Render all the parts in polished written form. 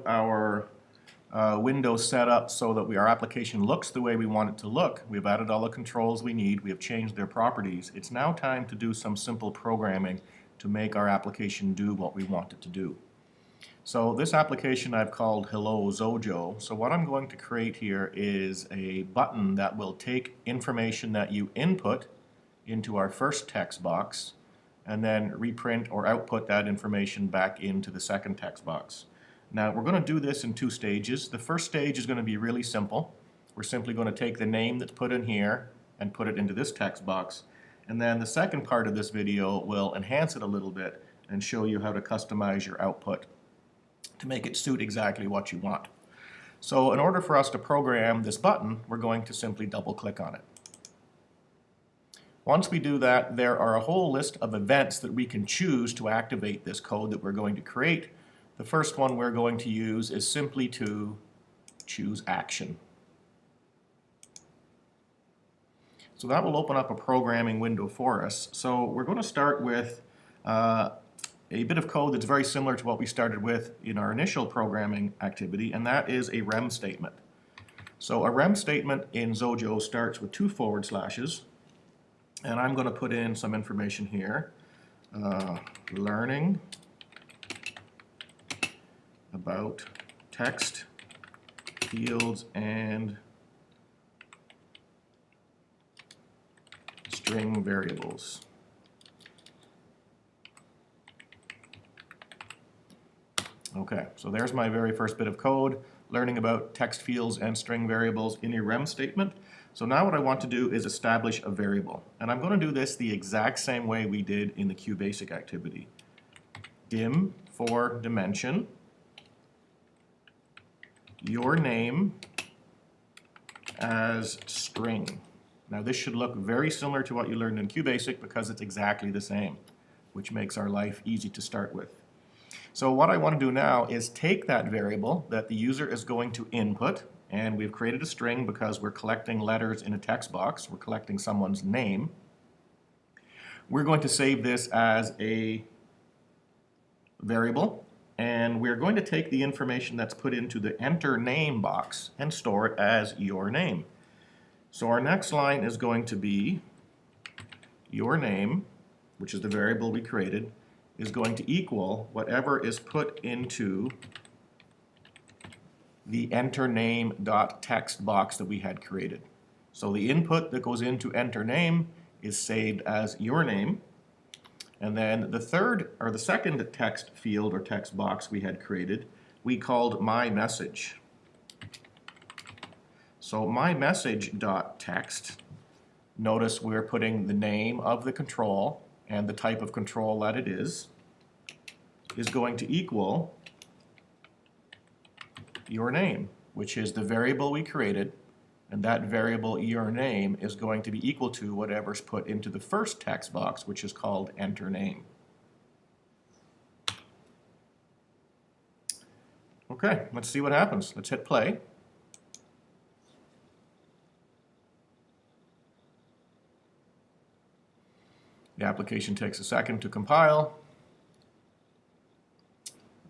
our window set up so that our application looks the way we want it to look. We've added all the controls we need. We have changed their properties. It's now time to do some simple programming to make our application do what we want it to do. So this application I've called Hello XOJO. So what I'm going to create here is a button that will take information that you input into our first text box and then reprint or output that information back into the second text box. Now we're going to do this in two stages. The first stage is going to be really simple. We're simply going to take the name that's put in here and put it into this text box. And then the second part of this video will enhance it a little bit and show you how to customize your output to make it suit exactly what you want. So in order for us to program this button, we're going to simply double click on it. Once we do that, there are a whole list of events that we can choose to activate this code that we're going to create. The first one we're going to use is simply to choose action. So that will open up a programming window for us. So we're going to start with a bit of code that's very similar to what we started with in our initial programming activity, and that is a rem statement. So a rem statement in XOJO starts with 2 forward slashes, and I'm going to put in some information here. Learning about text fields and string variables. Okay, so there's my very first bit of code, learning about text fields and string variables in a rem statement. So now what I want to do is establish a variable. And I'm going to do this the exact same way we did in the QBasic activity. Dim for dimension, your name as string. Now this should look very similar to what you learned in QBasic because it's exactly the same, which makes our life easy to start with. So what I want to do now is take that variable that the user is going to input, and we've created a string because we're collecting letters in a text box. We're collecting someone's name. We're going to save this as a variable, and we're going to take the information that's put into the enter name box and store it as your name. So our next line is going to be your name, which is the variable we created, is going to equal whatever is put into the enter name.text box that we had created. So the input that goes into enter name is saved as your name, and then the second text field or text box we had created we called my message. So my message.text, notice we're putting the name of the control and the type of control that it is going to equal your name, which is the variable we created, and that variable your name is going to be equal to whatever's put into the first text box, which is called enter name. Okay, let's see what happens. Let's hit play. The application takes a second to compile.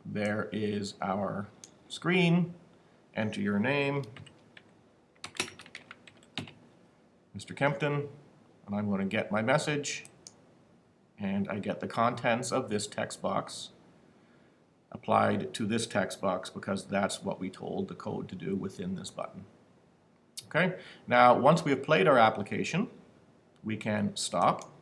There is our screen. Enter your name, Mr. Kempton, and I'm going to get my message, and I get the contents of this text box applied to this text box because that's what we told the code to do within this button. Okay, now once we have played our application, we can stop.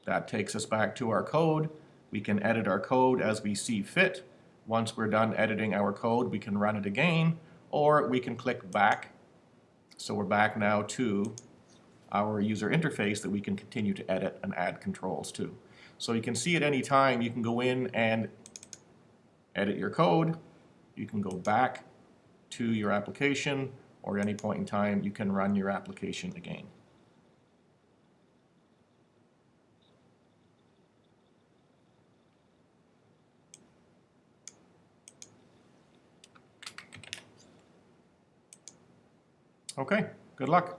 That takes us back to our code. We can edit our code as we see fit. Once we're done editing our code, we can run it again, or we can click back. So we're back now to our user interface that we can continue to edit and add controls to. So you can see at any time, you can go in and edit your code. You can go back to your application, or at any point in time, you can run your application again. Okay, good luck.